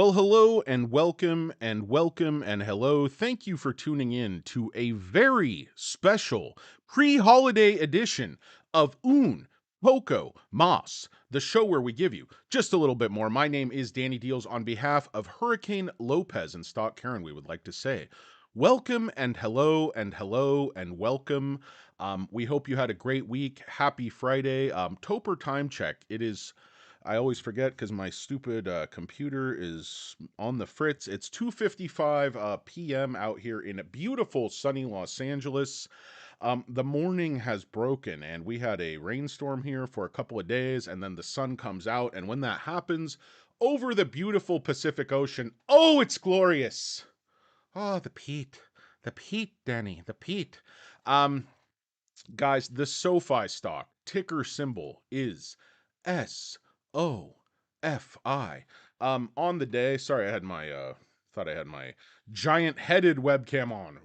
Well, hello and welcome and hello. Thank you for tuning in to a very special pre-holiday edition of Un Poco Mas, the show where we give you just a little bit more. My name is Danny Deals. On behalf of Hurricane Lopez and Stock Karen, we would like to say welcome and hello and hello and welcome. We hope you had a great week. Happy Friday. Topper time check. It is I always forget because my stupid computer is on the fritz. It's 2:55 p.m. out here in beautiful sunny Los Angeles. The morning has broken, and we had a rainstorm here for a couple of days, and then the sun comes out, and when that happens, over the beautiful Pacific Ocean, oh, it's glorious. Oh, the Pete, Danny, the Pete. Um, Guys, the SoFi stock ticker symbol is SOFI. On the day, sorry, I had my thought I had my giant headed webcam on.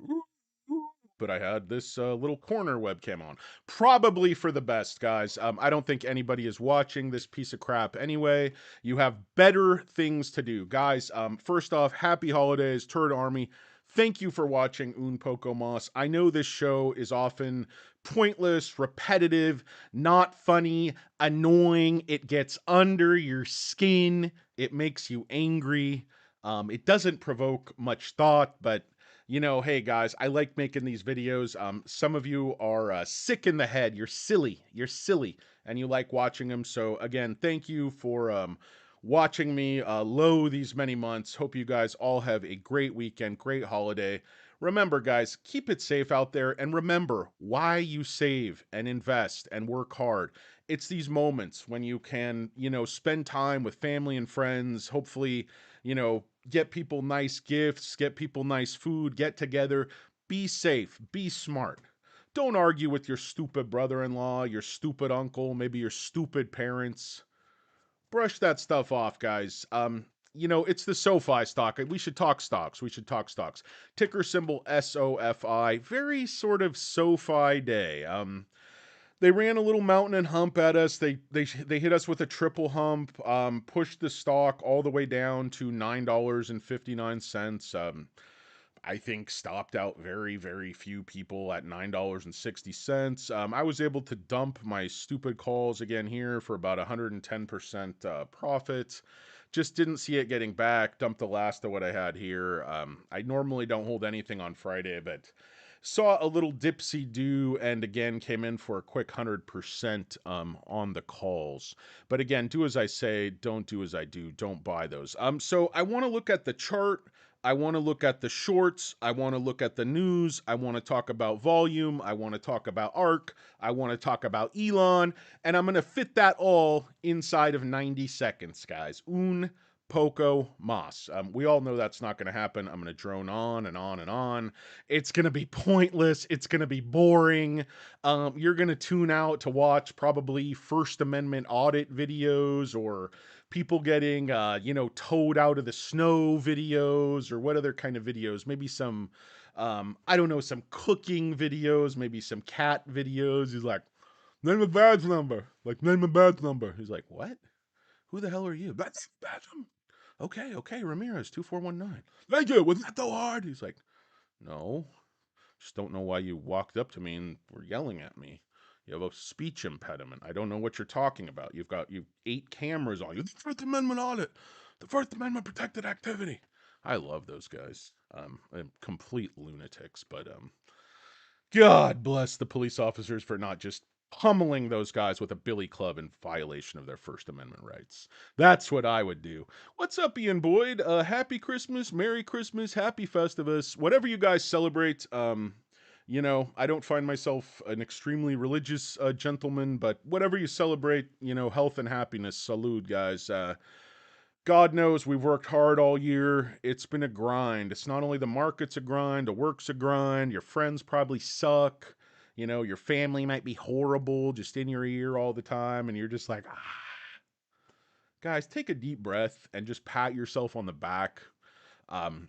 But I had this little corner webcam on. Probably for the best, guys. I don't think anybody is watching this piece of crap anyway. You have better things to do. Guys, first off, happy holidays, Turd Army. Thank you for watching Un Poco Mas. I know this show is often pointless, repetitive, not funny, annoying. It gets under your skin. It makes you angry. It doesn't provoke much thought, but hey guys, I like making these videos. Some of you are sick in the head. You're silly, and you like watching them. So again, thank you for watching me low these many months. Hope you guys all have a great weekend, great holiday. Remember, guys, keep it safe out there, and remember why you save and invest and work hard. It's these moments when you can, spend time with family and friends. Hopefully, get people nice gifts, get people nice food, get together, be safe, be smart. Don't argue with your stupid brother in law, your stupid uncle, maybe your stupid parents. Brush that stuff off, guys. It's the SoFi stock. We should talk stocks. We should talk stocks. Ticker symbol SOFI. Very sort of SoFi day. They ran a little mountain and hump at us. They hit us with a triple hump, pushed the stock all the way down to $9.59. I think stopped out very, very few people at $9.60. I was able to dump my stupid calls again here for about 110% profit. Just didn't see it getting back. Dumped the last of what I had here. I normally don't hold anything on Friday, but saw a little dipsy do and again came in for a quick 100% on the calls. But again, do as I say, don't do as I do. Don't buy those. So I want to look at the chart. I want to look at the shorts. I want to look at the news. I want to talk about volume. I want to talk about ARK. I want to talk about Elon. And I'm going to fit that all inside of 90 seconds, guys. Un poco mas. We all know that's not going to happen. I'm going to drone on and on and on. It's going to be pointless. It's going to be boring. You're going to tune out to watch probably First Amendment audit videos or people getting towed out of the snow videos, or what other kind of videos, maybe some I don't know, some cooking videos, maybe some cat videos. He's like, name a badge number, like, name a badge number. He's like, what, who the hell are you? That's badge number. Okay, Ramirez 2419. Thank you, was that so hard? He's like, no, just don't know why you walked up to me and were yelling at me. You have a speech impediment. I don't know what you're talking about. You've 8 cameras on you. The First Amendment audit, the First Amendment protected activity. I love those guys. Complete lunatics, but God bless the police officers for not just pummeling those guys with a billy club in violation of their First Amendment rights. That's what I would do. What's up, Ian Boyd? Happy Christmas, Merry Christmas, Happy Festivus, whatever you guys celebrate. I don't find myself an extremely religious gentleman, but whatever you celebrate, health and happiness. Salute, guys. God knows we've worked hard all year. It's been a grind. It's not only the market's a grind, the work's a grind. Your friends probably suck. Your family might be horrible, just in your ear all the time, and you're just like, ah. Guys, take a deep breath and just pat yourself on the back. Um,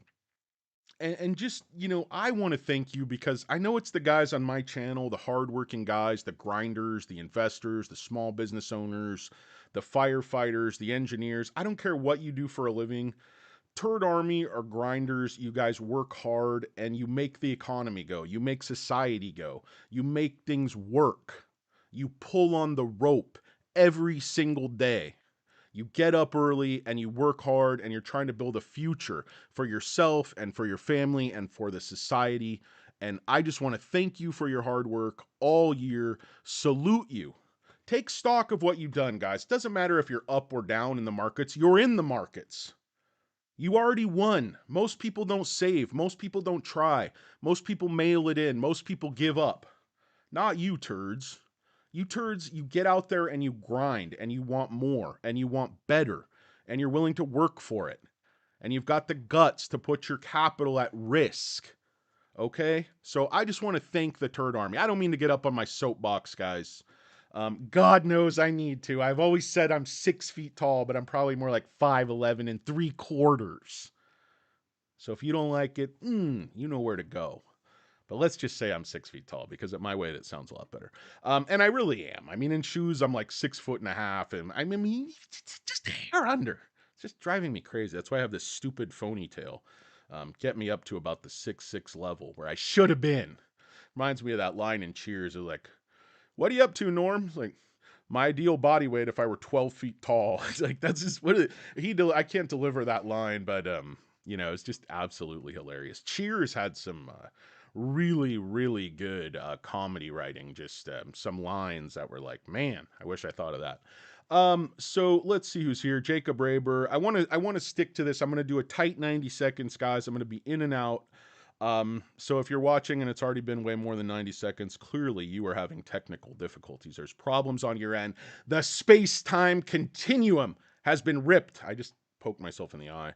and just, I want to thank you because I know it's the guys on my channel, the hardworking guys, the grinders, the investors, the small business owners, the firefighters, the engineers. I don't care what you do for a living. Turd Army are grinders. You guys work hard and you make the economy go. You make society go. You make things work. You pull on the rope every single day. You get up early and you work hard and you're trying to build a future for yourself and for your family and for the society. And I just want to thank you for your hard work all year. Salute you. Take stock of what you've done, guys. Doesn't matter if you're up or down in the markets, you're in the markets. You already won. Most people don't save. Most people don't try. Most people mail it in. Most people give up. Not you, turds. You turds, you get out there and you grind and you want more and you want better and you're willing to work for it. And you've got the guts to put your capital at risk. Okay? So I just want to thank the Turd Army. I don't mean to get up on my soapbox, guys. God knows I need to. I've always said I'm 6 feet tall, but I'm probably more like 5'11 and 3/4. So if you don't like it, you know where to go. But let's just say I'm 6 feet tall because at my weight it sounds a lot better. And I really am. I mean, in shoes I'm like 6'1.5", and I mean, just a hair under. It's just driving me crazy. That's why I have this stupid phony tail. Get me up to about the 6'6" level where I should have been. Reminds me of that line in Cheers of like, "What are you up to, Norm?" It's like, my ideal body weight if I were 12 feet tall. It's like, that's just what I can't deliver that line, but it's just absolutely hilarious. Cheers had some really, really good comedy writing. Just some lines that were like, man, I wish I thought of that. So let's see who's here. Jacob Raber. I want to stick to this. I'm going to do a tight 90 seconds, guys. I'm going to be in and out. So if you're watching and it's already been way more than 90 seconds, clearly you are having technical difficulties. There's problems on your end. The space-time continuum has been ripped. I just poked myself in the eye.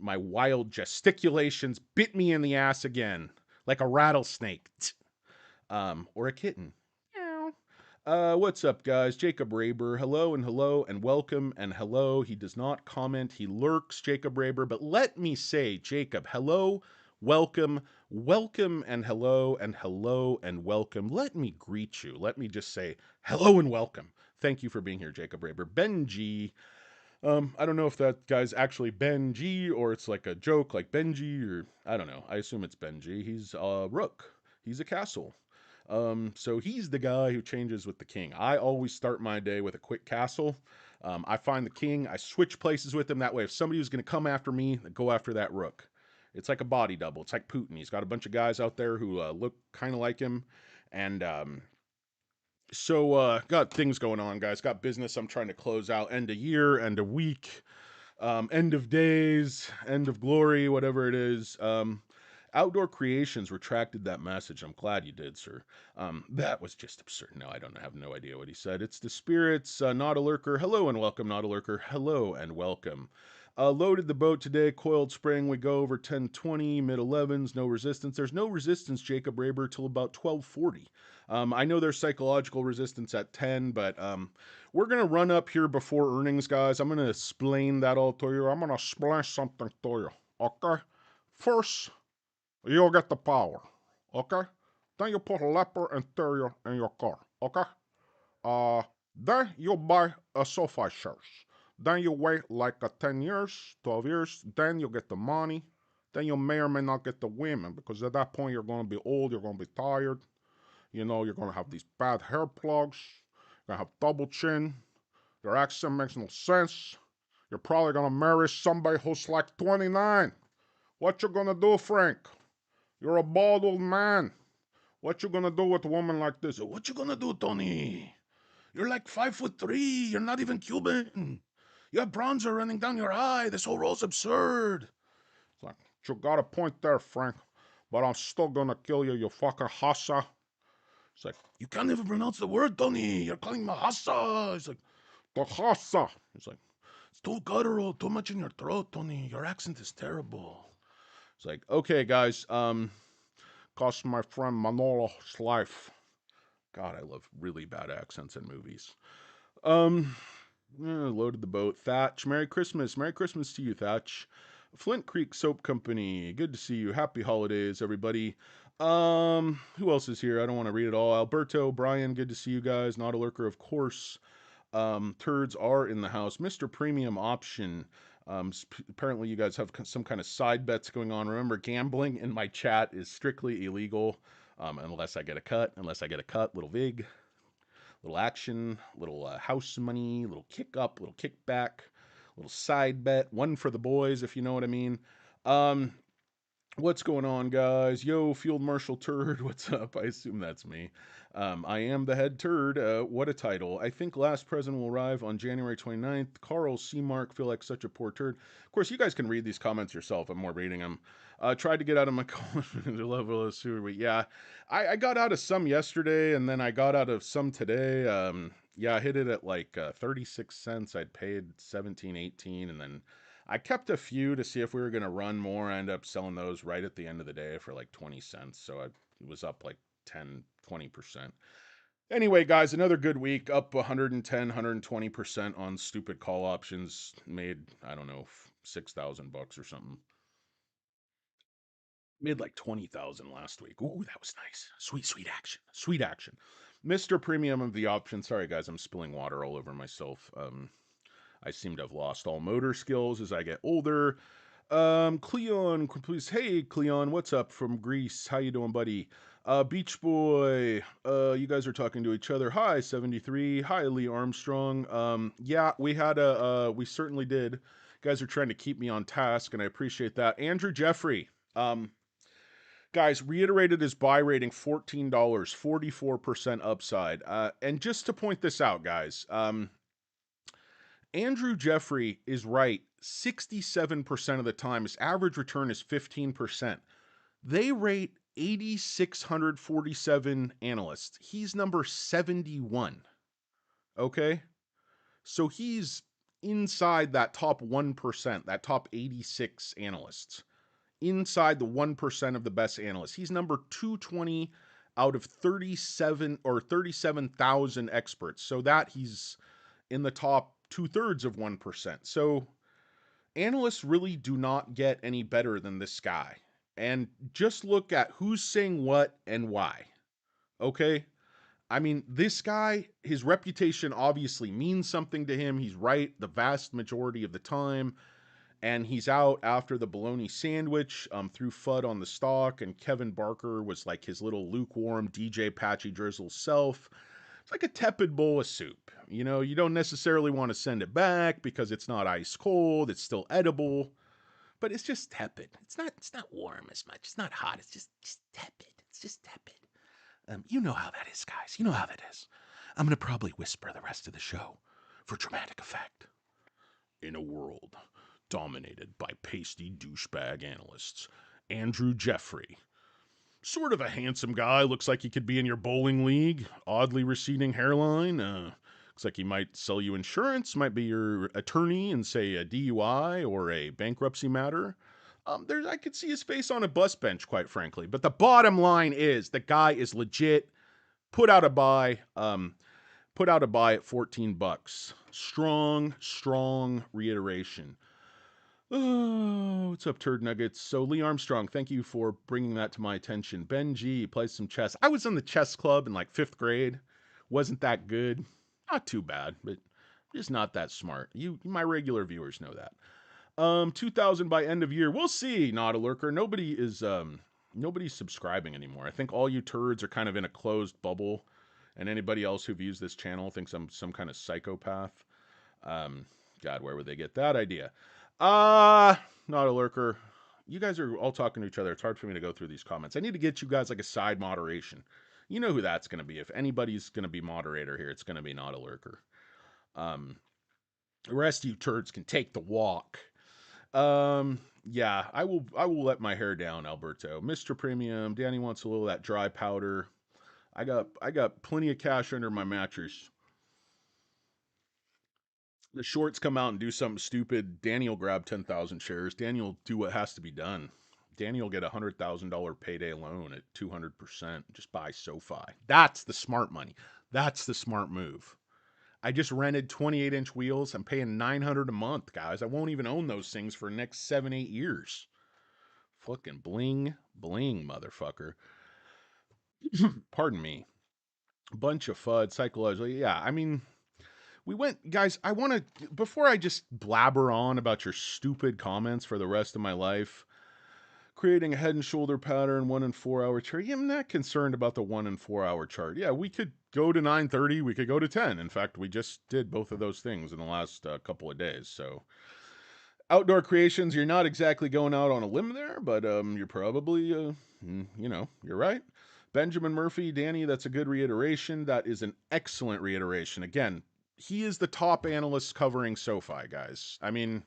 My wild gesticulations bit me in the ass again, like a rattlesnake. Or a kitten. What's up, guys? Jacob Raber. Hello and welcome and hello. He does not comment. He lurks, Jacob Raber. But let me say, Jacob, hello, welcome, welcome, and hello and welcome. Let me greet you. Let me just say hello and welcome. Thank you for being here, Jacob Raber. Benji. I don't know if that guy's actually Benji or it's like a joke like Benji or I don't know. I assume it's Benji. He's a rook. He's a castle. So he's the guy who changes with the king. I always start my day with a quick castle. I find the king, I switch places with him. That way, if somebody was going to come after me, they go after that rook. It's like a body double. It's like Putin. He's got a bunch of guys out there who look kind of like him. And got things going on, guys. Got business I'm trying to close out. End of year, end of week, end of days, end of glory, whatever it is. Outdoor Creations retracted that message. I'm glad you did, sir. That was just absurd. No, I don't have no idea what he said. It's the spirits, not a lurker. Hello and welcome, not a lurker. Hello and welcome. Loaded the boat today, coiled spring. We go over 1020, mid 11s, no resistance. There's no resistance, Jacob Raber, till about 1240. I know there's psychological resistance at 10, but we're going to run up here before earnings, guys. I'm going to explain that all to you. I'm going to explain something to you, okay? First, you'll get the power, okay? Then you put a leopard interior in your car, okay? Then you buy a Sofi shares. Then you wait like 10 years, 12 years. Then you get the money. Then you may or may not get the women because at that point you're going to be old, you're going to be tired. You know, you're going to have these bad hair plugs. You're going to have double chin. Your accent makes no sense. You're probably going to marry somebody who's like 29. What you going to do, Frank? You're a bald old man. What you gonna do with a woman like this? What you gonna do, Tony? You're like 5'3". You're not even Cuban. You have bronzer running down your eye. This whole role's absurd. It's like, you got a point there, Frank. But I'm still gonna kill you, you fucking hassa. It's like, you can't even pronounce the word, Tony. You're calling me hassa. It's like, the hassa. It's like, it's too guttural, too much in your throat, Tony. Your accent is terrible. It's like, okay, guys, cost my friend Manolo's life. God, I love really bad accents in movies. Loaded the boat. Thatch, Merry Christmas. Merry Christmas to you, Thatch. Flint Creek Soap Company, good to see you. Happy holidays, everybody. Who else is here? I don't want to read it all. Alberto, Brian, good to see you guys. Not a lurker, of course. Turds are in the house. Mr. Premium Option. Apparently, you guys have some kind of side bets going on. Remember, gambling in my chat is strictly illegal, unless I get a cut. Unless I get a cut, little vig, little action, little house money, little kick up, little kickback, little side bet. One for the boys, if you know what I mean. Um, What's going on, guys? Yo, Field Marshal Turd, what's up? I assume that's me. I am the head turd. What a title. I think last president will arrive on January 29th. Carl C. Mark, feel like such a poor turd. Of course, you guys can read these comments yourself. I'm more reading them. Tried to get out of my level of sewer. Yeah, I got out of some yesterday, and then I got out of some today. Yeah, I hit it at like 36 cents. I'd paid 17, 18, and then I kept a few to see if we were going to run more. I ended up selling those right at the end of the day for like 20 cents. So I was up like 10, 20%. Anyway, guys, another good week, up 110, 120% on stupid call options. Made, I don't know, 6,000 bucks or something. Made like 20,000 last week. Ooh, that was nice. Sweet, sweet action. Sweet action. Mr. Premium of the option. Sorry, guys, I'm spilling water all over myself. I seem to have lost all motor skills as I get older. Cleon, please. Hey, Cleon, what's up from Greece? How you doing, buddy? Beach Boy, you guys are talking to each other. Hi, 73. Hi, Lee Armstrong. Yeah, we certainly did. You guys are trying to keep me on task, and I appreciate that. Andrew Jeffrey, guys, reiterated his buy rating, $14, 44% upside. And just to point this out, guys, Andrew Jeffrey is right 67% of the time. His average return is 15%. They rate 8,647 analysts. He's number 71. Okay? So he's inside that top 1%, that top 86 analysts. Inside the 1% of the best analysts. He's number 220 out of 37 or 37,000 experts. So that he's in the top 2/3 of 1%. So analysts really do not get any better than this guy. And just look at who's saying what and why. Okay? I mean, this guy, his reputation obviously means something to him. He's right the vast majority of the time. And he's out after the bologna sandwich, threw FUD on the stock. And Kevin Barker was like his little lukewarm DJ Patchy Drizzle self. It's like a tepid bowl of soup. You know, you don't necessarily want to send it back because it's not ice cold, it's still edible, but it's just tepid. It's not warm as much. It's not hot. It's just tepid. It's just tepid. You know how that is, guys. You know how that is. I'm gonna probably whisper the rest of the show for dramatic effect. In a world dominated by pasty douchebag analysts, Andrew Jeffrey, sort of a handsome guy, looks like he could be in your bowling league, oddly receding hairline, looks like he might sell you insurance, might be your attorney in, say, a DUI or a bankruptcy matter. I could see his face on a bus bench, quite frankly. But the bottom line is the guy is legit. Put out a buy. Put out a buy at 14 bucks. Strong, strong reiteration. Oh, what's up, Turd Nuggets? So, Lee Armstrong, thank you for bringing that to my attention. Ben G plays some chess. I was in the chess club in like 5th grade. Wasn't that good. Not too bad, but just not that smart. My regular viewers know that. 2,000 by end of year. We'll see, not a lurker. Nobody's subscribing anymore. I think all you turds are kind of in a closed bubble, and anybody else who views this channel thinks I'm some kind of psychopath. God, where would they get that idea? Not a lurker. You guys are all talking to each other. It's hard for me to go through these comments. I need to get you guys like a side moderation. You know who that's going to be. If anybody's going to be moderator here, it's going to be not a lurker. The rest of you turds can take the walk. Yeah, I will let my hair down, Alberto. Mr. Premium, Danny wants a little of that dry powder. I got plenty of cash under my mattress. The shorts come out and do something stupid. Danny will grab 10,000 shares. Danny will do what has to be done. Danny will get a $100,000 payday loan at 200%. Just buy SoFi. That's the smart money. That's the smart move. I just rented 28-inch wheels. I'm paying $900 a month, guys. I won't even own those things for the next 7-8 years. Fucking bling, bling, motherfucker. Pardon me. Bunch of FUD, psychologically. Yeah, I mean, we went, guys. I want to, before I just blabber on about your stupid comments for the rest of my life, creating a head and shoulder pattern, 1 and 4 hour chart. Yeah, I'm not concerned about the 1 and 4 hour chart. Yeah, we could go to 9:30, we could go to 10. In fact, we just did both of those things in the last couple of days. So, outdoor creations, you're not exactly going out on a limb there, but you're probably, you're right. Benjamin Murphy, Danny, that's a good reiteration. That is an excellent reiteration. Again, he is the top analyst covering SoFi, guys. I mean,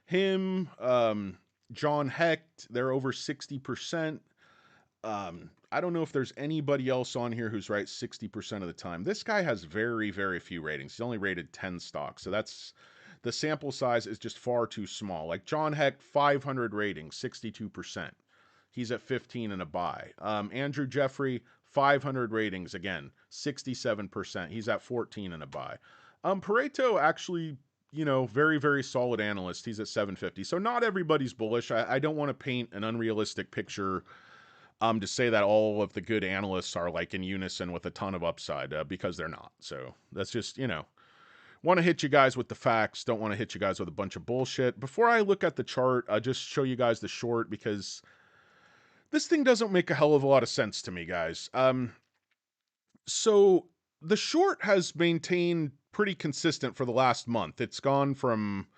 him, John Hecht, they're over 60%. I don't know if there's anybody else on here who's right 60% of the time. This guy has very, very few ratings. He's only rated 10 stocks. So that's the sample size is just far too small. Like John Hecht, 500 ratings, 62%. He's at 15 and a buy. Andrew Jeffrey, 500 ratings, again, 67%. He's at 14 and a buy. Pareto actually, very, very solid analyst. He's at 750. So not everybody's bullish. I don't want to paint an unrealistic picture to say that all of the good analysts are like in unison with a ton of upside because they're not. So that's just, want to hit you guys with the facts. Don't want to hit you guys with a bunch of bullshit. Before I look at the chart, I'll just show you guys the short because this thing doesn't make a hell of a lot of sense to me, guys. So the short has maintained pretty consistent for the last month. It's gone from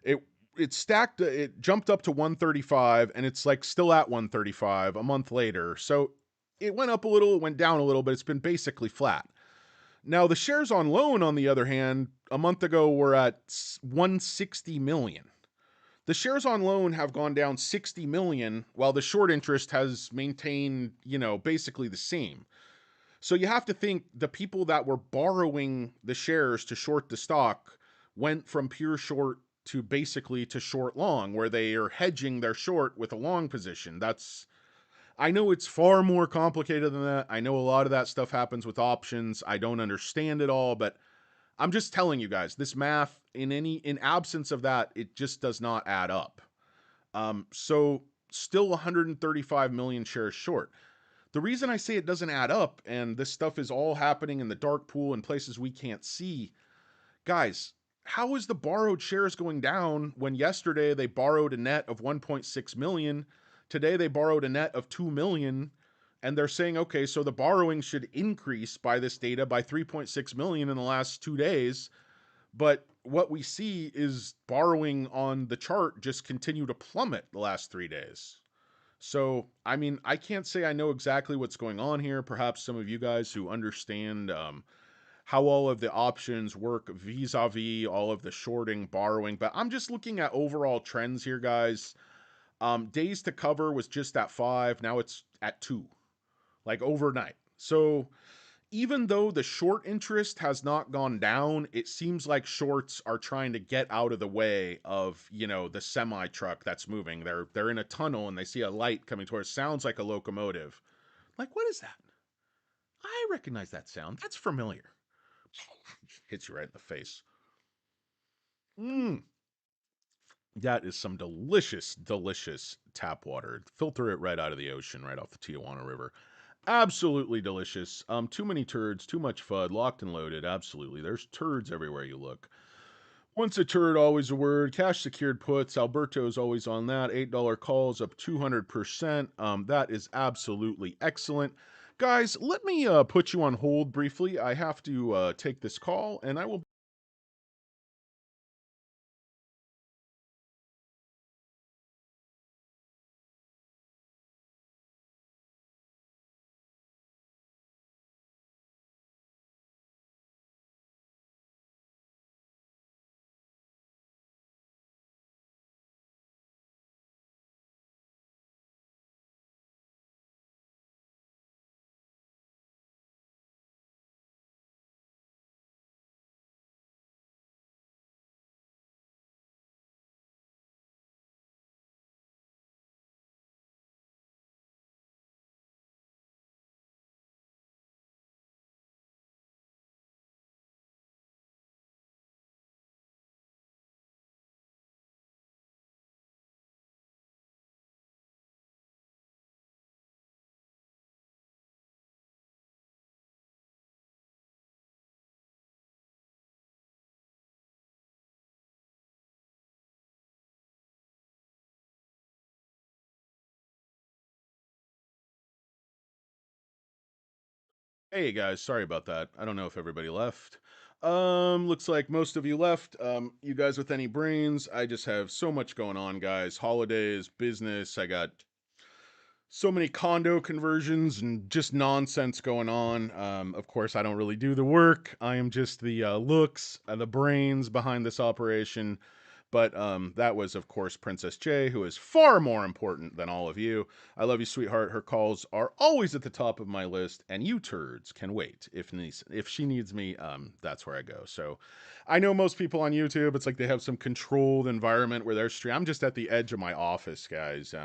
it it jumped up to 135 and it's like still at 135 a month later. So it went up a little, it went down a little, but it's been basically flat. Now the shares on loan, on the other hand, a month ago were at 160 million. The shares on loan have gone down 60 million while the short interest has maintained, basically the same. So you have to think the people that were borrowing the shares to short the stock went from pure short to basically to short long, where they are hedging their short with a long position. I know it's far more complicated than that. I know a lot of that stuff happens with options. I don't understand it all, but I'm just telling you guys, this math in absence of that, it just does not add up. So still 135 million shares short. The reason I say it doesn't add up, and this stuff is all happening in the dark pool in places we can't see, guys, how is the borrowed shares going down when yesterday they borrowed a net of 1.6 million, today they borrowed a net of 2 million, and they're saying, okay, so the borrowing should increase by this data by 3.6 million in the last 2 days, but what we see is borrowing on the chart just continue to plummet the last 3 days. So, I mean, I can't say I know exactly what's going on here. Perhaps some of you guys who understand how all of the options work vis-a-vis all of the shorting, borrowing, but I'm just looking at overall trends here, guys. Days to cover was just at 5, now it's at 2, like overnight. So even though the short interest has not gone down, it seems like shorts are trying to get out of the way of, the semi truck that's moving. They're in a tunnel and they see a light coming towards. Sounds like a locomotive. Like, what is that? I recognize that sound. That's familiar. Hits you right in the face. Mmm. That is some delicious, delicious tap water. Filter it right out of the ocean, right off the Tijuana River. Absolutely delicious. Too many turds, too much FUD, locked and loaded. Absolutely. There's turds everywhere you look. Once a turd, always a word. Cash secured puts. Alberto's always on that. $8 calls up 200%. That is absolutely excellent. Guys, let me put you on hold briefly. I have to take this call, and I will Hey guys, sorry about that. I don't know if everybody left. Looks like most of you left. You guys with any brains? I just have so much going on, guys. Holidays, business. I got so many condo conversions and just nonsense going on. Of course, I don't really do the work. I am just the looks, the brains behind this operation. But that was, of course, Princess J, who is far more important than all of you. I love you, sweetheart. Her calls are always at the top of my list, and you turds can wait. If she needs me, that's where I go. So I know most people on YouTube, it's like they have some controlled environment where they're streaming. I'm just at the edge of my office, guys.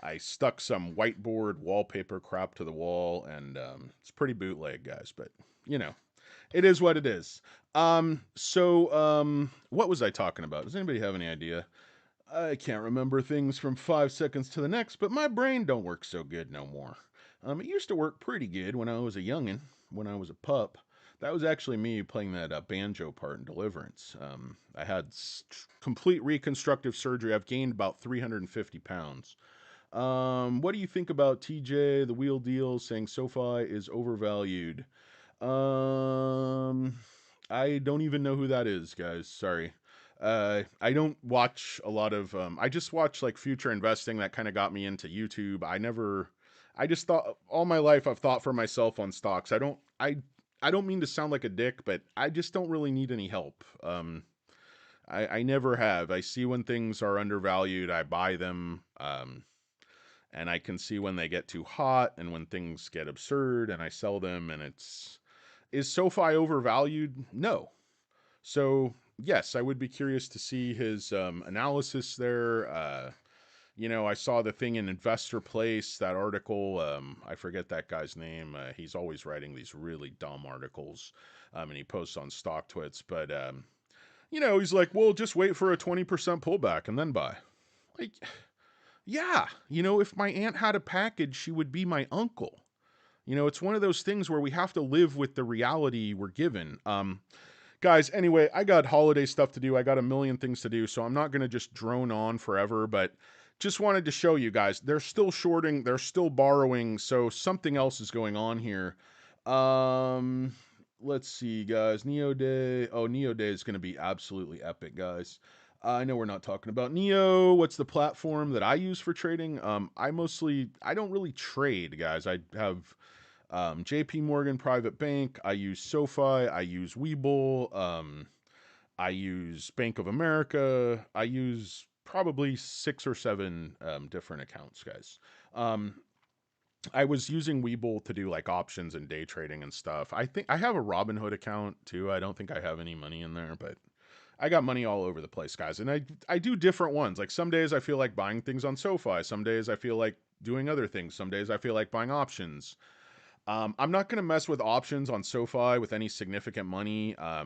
I stuck some whiteboard wallpaper crap to the wall, and it's pretty bootleg, guys. But you know, it is what it is. What was I talking about? Does anybody have any idea? I can't remember things from 5 seconds to the next, but my brain don't work so good no more. It used to work pretty good when I was a youngin, when I was a pup. That was actually me playing that banjo part in Deliverance. I had complete reconstructive surgery. I've gained about 350 pounds. What do you think about TJ, the wheel deal, saying SoFi is overvalued? Um, I don't even know who that is, guys. Sorry. I don't watch a lot of. I just watch like future investing. That kind of got me into YouTube. I never. I just thought all my life I've thought for myself on stocks. I don't. I don't mean to sound like a dick, but I just don't really need any help. I never have. I see when things are undervalued, I buy them. And I can see when they get too hot and when things get absurd, and I sell them. And it's is SoFi overvalued? No. So yes, I would be curious to see his analysis there. I saw the thing in Investor Place, that article. I forget that guy's name. He's always writing these really dumb articles, and he posts on Stock Twits. But he's like, "Well, just wait for a 20% pullback and then buy." Like, yeah, if my aunt had a package, she would be my uncle. It's one of those things where we have to live with the reality we're given. Guys, anyway, I got holiday stuff to do. I got a million things to do, so I'm not going to just drone on forever, but just wanted to show you guys. They're still shorting, they're still borrowing, so something else is going on here. Um, let's see, guys. Neo Day. Oh, Neo Day is going to be absolutely epic, guys. I know we're not talking about Neo. What's the platform that I use for trading? I don't really trade, guys. I have JP Morgan Private Bank. I use SoFi. I use Webull. I use Bank of America. I use probably 6 or 7 different accounts, guys. Um, I was using Webull to do like options and day trading and stuff. I think I have a Robinhood account too. I don't think I have any money in there, but I got money all over the place, guys. And I do different ones. Like some days I feel like buying things on SoFi. Some days I feel like doing other things. Some days I feel like buying options. I'm not going to mess with options on SoFi with any significant money. I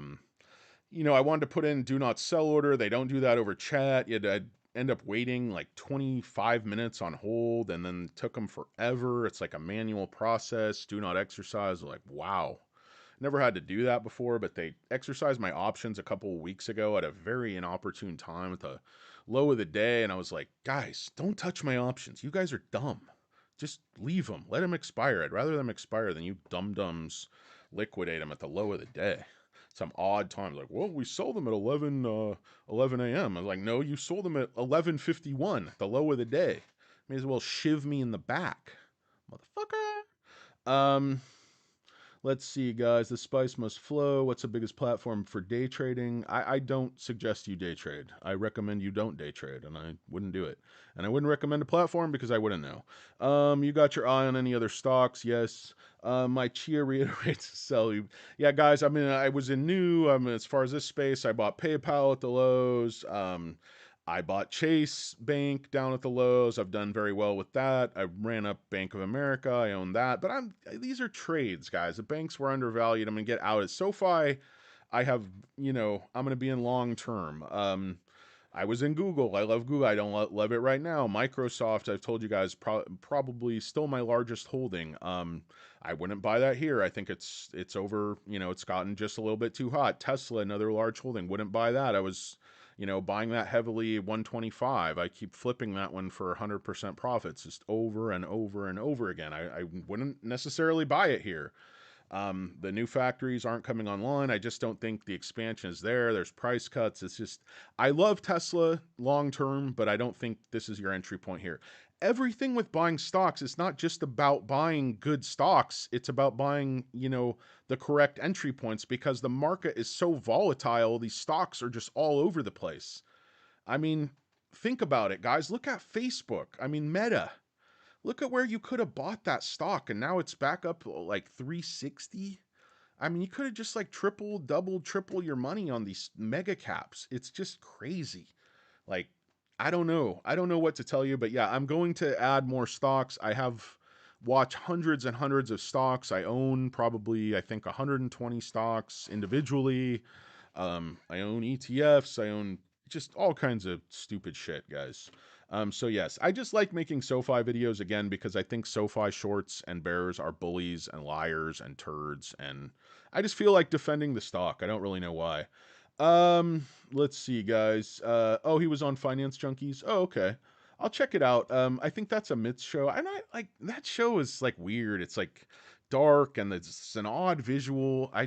wanted to put in do not sell order. They don't do that over chat. You had to end up waiting like 25 minutes on hold, and then took them forever. It's like a manual process. Do not exercise. Like, wow. Never had to do that before, but they exercised my options a couple of weeks ago at a very inopportune time at the low of the day. And I was like, guys, don't touch my options. You guys are dumb. Just leave them. Let them expire. I'd rather them expire than you dum-dums liquidate them at the low of the day. Some odd times, like, well, we sold them at 11 a.m. I was like, no, you sold them at 11:51, the low of the day. May as well shiv me in the back, motherfucker. Let's see, guys. The spice must flow. What's the biggest platform for day trading? I don't suggest you day trade. I recommend you don't day trade, and I wouldn't do it. And I wouldn't recommend a platform because I wouldn't know. You got your eye on any other stocks? Yes. My Chia reiterates to sell you. Yeah, guys. I mean, I was in new. As far as this space, I bought PayPal at the lows. I bought Chase Bank down at the lows. I've done very well with that. I ran up Bank of America. I own that. But these are trades, guys. The banks were undervalued. I'm gonna get out at SoFi. I have, I'm gonna be in long term. I was in Google. I love Google. I don't love it right now. Microsoft, I've told you guys, probably still my largest holding. I wouldn't buy that here. I think it's over. It's gotten just a little bit too hot. Tesla, another large holding. Wouldn't buy that. I was buying that heavily 125. I keep flipping that one for 100% profits just over and over and over again. I wouldn't necessarily buy it here. The new factories aren't coming online. I just don't think the expansion is there. There's price cuts. It's just, I love Tesla long term, but I don't think this is your entry point here. Everything with buying stocks is not just about buying good stocks. It's about buying, the correct entry points because the market is so volatile. These stocks are just all over the place. I mean, think about it, guys. Look at Facebook. I mean, Meta. Look at where you could have bought that stock and now it's back up like 360. I mean, you could have just like triple, double, triple your money on these mega caps. It's just crazy. Like, I don't know. I don't know what to tell you, but yeah, I'm going to add more stocks. I have watched hundreds and hundreds of stocks. I own probably, I think, 120 stocks individually. I own ETFs. I own just all kinds of stupid shit, guys. So yes, I just like making SoFi videos again because I think SoFi shorts and bears are bullies and liars and turds, and I just feel like defending the stock. I don't really know why. Let's see, guys. Oh, he was on Finance Junkies. Oh, okay. I'll check it out. I think that's a myth show. And I like that show is like weird. It's like dark and it's an odd visual. I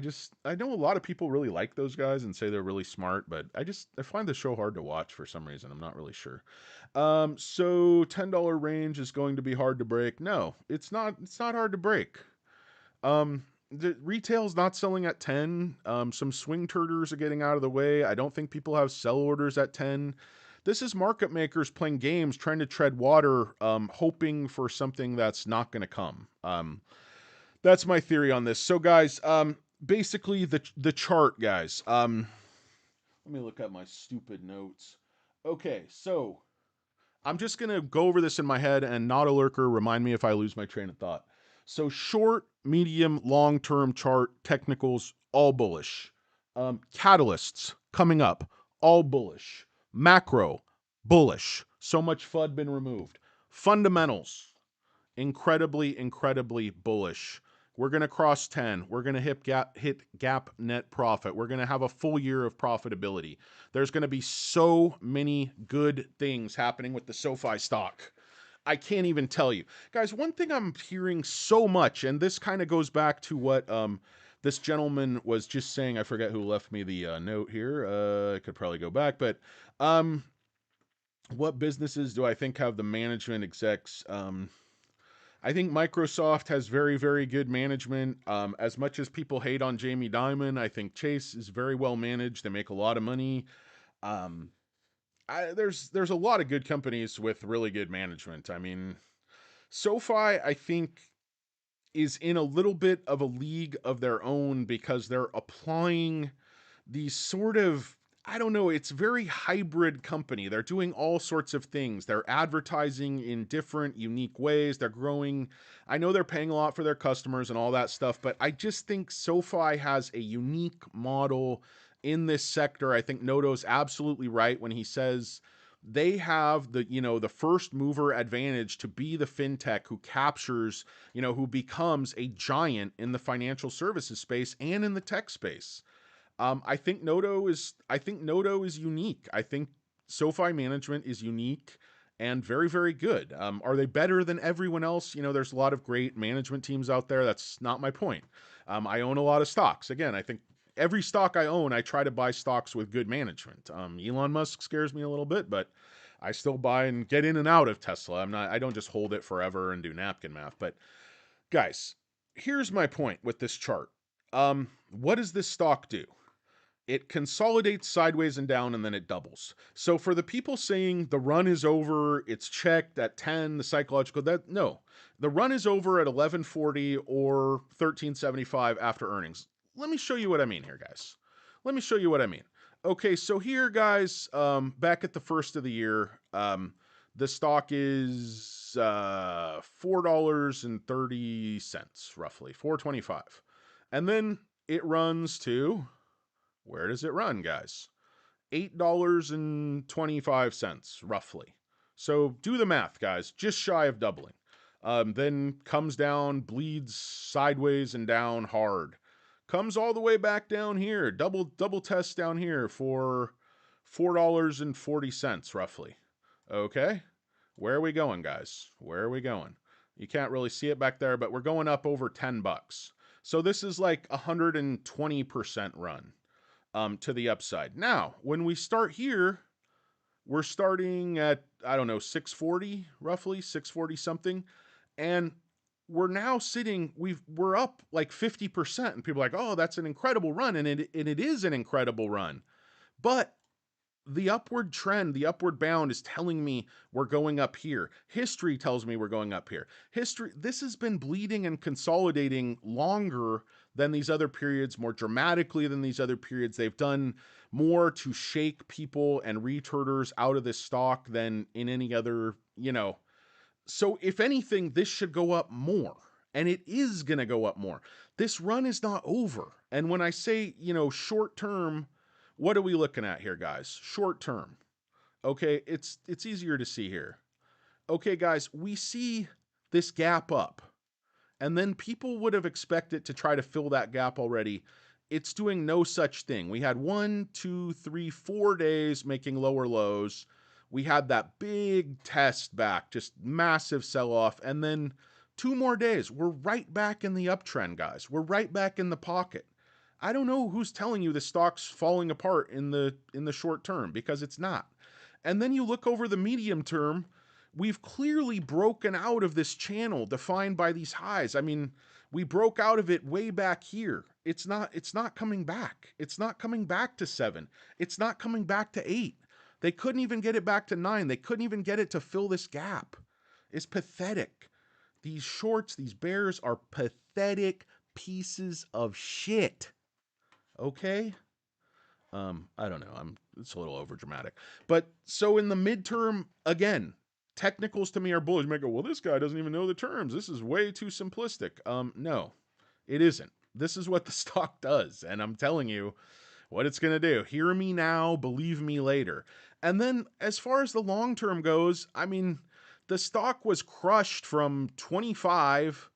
know a lot of people really like those guys and say they're really smart, but I find the show hard to watch for some reason. I'm not really sure. So $10 range is going to be hard to break. No, it's not. It's not hard to break. The retail's not selling at 10. Some swing turders are getting out of the way. I don't think people have sell orders at 10. This is market makers playing games, trying to tread water, hoping for something that's not going to come. That's my theory on this. So, guys, basically the chart, guys. Let me look at my stupid notes. Okay, so I'm just going to go over this in my head and not a lurker. Remind me if I lose my train of thought. So short, medium, long-term chart, technicals, all bullish. Catalysts coming up, all bullish. Macro, bullish. So much FUD been removed. Fundamentals, incredibly, incredibly bullish. We're going to cross 10. We're going to hit gap net profit. We're going to have a full year of profitability. There's going to be so many good things happening with the SoFi stock. I can't even tell you. Guys, one thing I'm hearing so much, and this kind of goes back to what this gentleman was just saying. I forget who left me the note here. I could probably go back, but what businesses do I think have the management execs? I think Microsoft has very, very good management. As much as people hate on Jamie Dimon, I think Chase is very well managed. They make a lot of money. Um, there's a lot of good companies with really good management. I mean, SoFi, I think, is in a little bit of a league of their own because they're applying these sort of, I don't know, it's very hybrid company. They're doing all sorts of things. They're advertising in different unique ways. They're growing. I know they're paying a lot for their customers and all that stuff, but I just think SoFi has a unique model in this sector. I think Noto's absolutely right when he says they have the first mover advantage to be the fintech who captures, who becomes a giant in the financial services space and in the tech space. I think Noto is unique. I think SoFi management is unique and very, very good. Are they better than everyone else? There's a lot of great management teams out there. That's not my point. I own a lot of stocks. Again, I think every stock I own, I try to buy stocks with good management. Elon Musk scares me a little bit, but I still buy and get in and out of Tesla. I don't just hold it forever and do napkin math. But guys, here's my point with this chart. What does this stock do? It consolidates sideways and down and then it doubles. So for the people saying the run is over, it's checked at 10, the psychological, that no. The run is over at 1140 or 1375 after earnings. Let me show you what I mean here, guys. Let me show you what I mean. Okay, so here, guys, back at the first of the year, the stock is $4.30 roughly, 4.25. And then it runs to, where does it run, guys? $8.25, roughly. So do the math, guys. Just shy of doubling. Then comes down, bleeds sideways and down hard. Comes all the way back down here. Double test down here for $4.40, roughly. Okay? Where are we going, guys? Where are we going? You can't really see it back there, but we're going up over $10. So this is like 120% run to the upside. Now, when we start here, we're starting at, I don't know, 640, roughly 640 something. And we're now sitting, we're up like 50%. And people are like, oh, that's an incredible run. And it is an incredible run. But the upward trend, the upward bound is telling me we're going up here. History tells me we're going up here. History, this has been bleeding and consolidating longer than these other periods, more dramatically than these other periods. They've done more to shake people and returners out of this stock than in any other, So if anything, this should go up more. And it is going to go up more. This run is not over. And when I say, short term, what are we looking at here, guys? Short term. Okay, it's easier to see here. Okay, guys, we see this gap up. And then people would have expected to try to fill that gap already. It's doing no such thing. We had 1, 2, 3, 4 days making lower lows. We had that big test back, just massive sell off. And then 2 more days. We're right back in the uptrend, guys. We're right back in the pocket. I don't know who's telling you the stock's falling apart in the short term, because it's not. And then you look over the medium term, we've clearly broken out of this channel defined by these highs. I mean, we broke out of it way back here. It's not coming back. It's not coming back to 7. It's not coming back to 8. They couldn't even get it back to 9. They couldn't even get it to fill this gap. It's pathetic. These shorts, these bears are pathetic pieces of shit. Okay? I don't know. It's a little over dramatic. But so in the midterm, again, technicals to me are bullish. You might go, well, this guy doesn't even know the terms. This is way too simplistic. No, it isn't. This is what the stock does. And I'm telling you what it's going to do. Hear me now, believe me later. And then as far as the long term goes, I mean, the stock was crushed from 25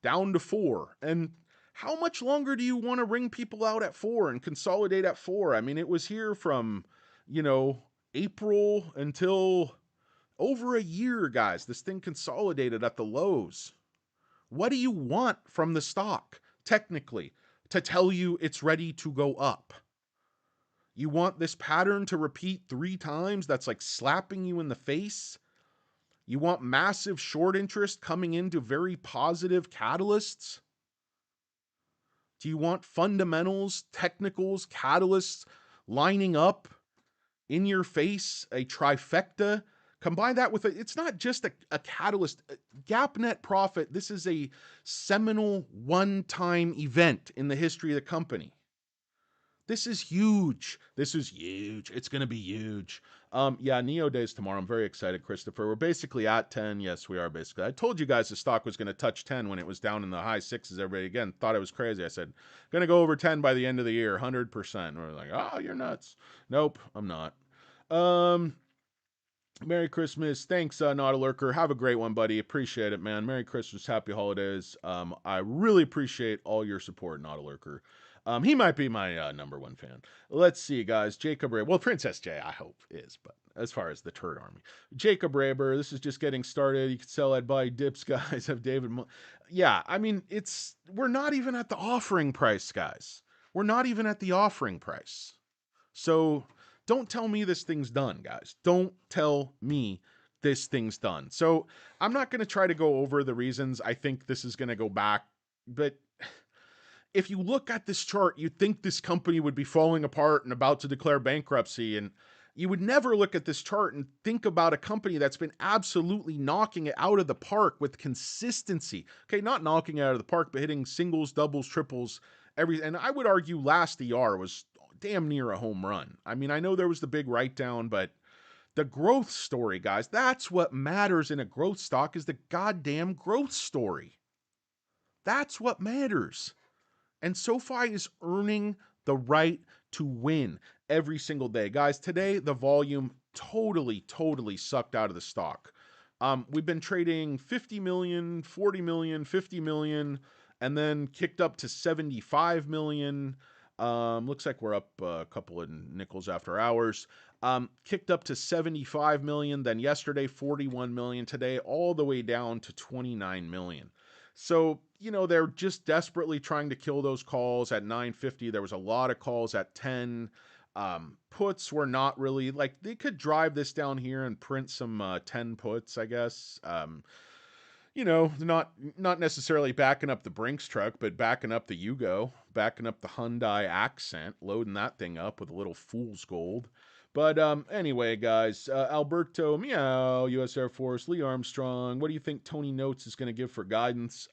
down to 4. And how much longer do you want to wring people out at 4 and consolidate at 4? I mean, it was here from, April until over a year, guys. This thing consolidated at the lows. What do you want from the stock, technically, to tell you it's ready to go up? You want this pattern to repeat 3 times? That's like slapping you in the face. You want massive short interest coming into very positive catalysts? Do you want fundamentals, technicals, catalysts lining up in your face, a trifecta? Combine that with it's not just a catalyst. Gap net profit, this is a seminal one-time event in the history of the company. This is huge. This is huge. It's going to be huge. Yeah, Neo Days tomorrow. I'm very excited, Christopher. We're basically at 10. Yes, we are basically. I told you guys the stock was going to touch 10 when it was down in the high 6s. Everybody, again, thought I was crazy. I said, going to go over 10 by the end of the year, 100%. And we're like, oh, you're nuts. Nope, I'm not. Merry Christmas. Thanks, Nautilurker. Have a great one, buddy. Appreciate it, man. Merry Christmas. Happy holidays. I really appreciate all your support, Nautilurker. He might be my number 1 fan. Let's see, guys. Jacob Raber. Well, Princess J, I hope, is, but as far as the Turd Army. Jacob Raber, this is just getting started. You can sell, I'd buy dips, guys. Have David. Yeah, I mean, we're not even at the offering price, guys. We're not even at the offering price. So don't tell me this thing's done, guys. Don't tell me this thing's done. So I'm not going to try to go over the reasons I think this is going to go back, but if you look at this chart, you'd think this company would be falling apart and about to declare bankruptcy. And you would never look at this chart and think about a company that's been absolutely knocking it out of the park with consistency. Okay, not knocking it out of the park, but hitting singles, doubles, triples, and I would argue last ER was damn near a home run. I mean, I know there was the big write down, but the growth story, guys, that's what matters in a growth stock, is the goddamn growth story. That's what matters. And SoFi is earning the right to win every single day. Guys, today the volume totally sucked out of the stock. We've been trading 50 million, 40 million, 50 million, and then kicked up to 75 million. Looks like we're up a couple of nickels after hours. Kicked up to 75 million, then yesterday 41 million, today all the way down to 29 million. So, they're just desperately trying to kill those calls at 9:50. There was a lot of calls at 10. Puts were not really like they could drive this down here and print some 10 puts, I guess. Not necessarily backing up the Brinks truck, but backing up the Yugo, backing up the Hyundai Accent, loading that thing up with a little fool's gold. But anyway, guys, Alberto, meow, U.S. Air Force, Lee Armstrong. What do you think Tony Notes is going to give for guidance?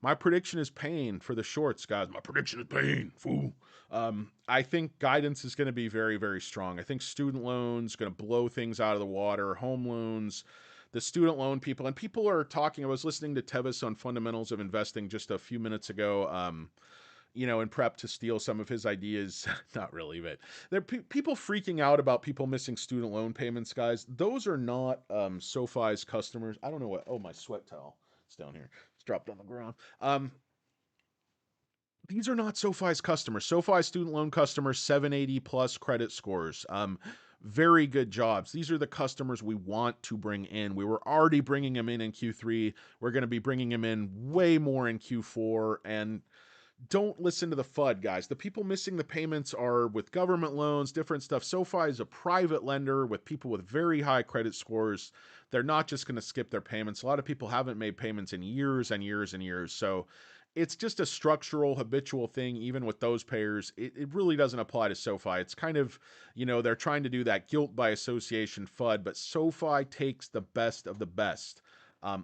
My prediction is pain for the shorts, guys. My prediction is pain, fool. I think guidance is going to be very, very strong. I think student loans going to blow things out of the water. Home loans, the student loan people, and people are talking. I was listening to Tevis on fundamentals of investing just a few minutes ago. In prep to steal some of his ideas. Not really, but there are people freaking out about people missing student loan payments, guys. Those are not SoFi's customers. I don't know what. Oh, my sweat towel. It's down here. It's dropped on the ground. These are not SoFi's customers. SoFi student loan customers, 780 plus credit scores. Very good jobs. These are the customers we want to bring in. We were already bringing them in Q3. We're going to be bringing them in way more in Q4. And don't listen to the FUD, guys. The people missing the payments are with government loans, different stuff. SoFi is a private lender with people with very high credit scores. They're not just going to skip their payments. A lot of people haven't made payments in years and years and years. So it's just a structural, habitual thing, even with those payers. It really doesn't apply to SoFi. It's kind of, they're trying to do that guilt by association FUD, but SoFi takes the best of the best.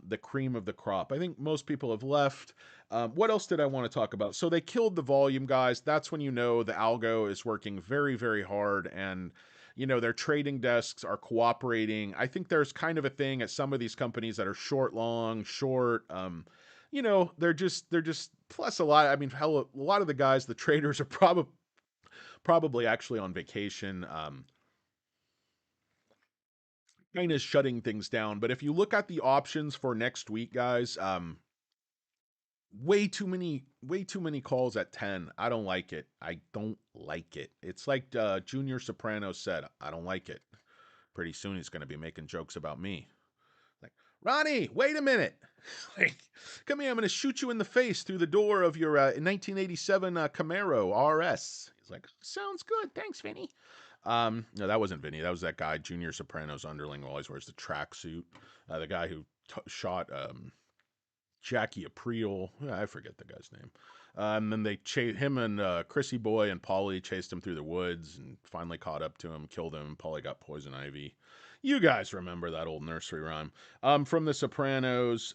The cream of the crop. I think most people have left. What else did I want to talk about? So they killed the volume, guys. That's when the algo is working very, very hard, and their trading desks are cooperating. I think there's kind of a thing at some of these companies that are short, long, short. They're just plus a lot. I mean, hell, a lot of the guys, the traders are probably actually on vacation. Kind of shutting things down. But if you look at the options for next week, guys, way too many calls at 10. I don't like it. I don't like it. It's like Junior Soprano said, I don't like it. Pretty soon he's going to be making jokes about me. Like, Ronnie, wait a minute. Like, come here, I'm going to shoot you in the face through the door of your 1987 Camaro RS. He's like, sounds good. Thanks, Vinny. No, that wasn't Vinny. That was that guy, Junior Soprano's underling, who always wears the tracksuit. The guy who shot Jackie Aprile. I forget the guy's name. And then they him and Chrissy Boy and Polly chased him through the woods and finally caught up to him, killed him. Polly got poison ivy. You guys remember that old nursery rhyme. From The Sopranos.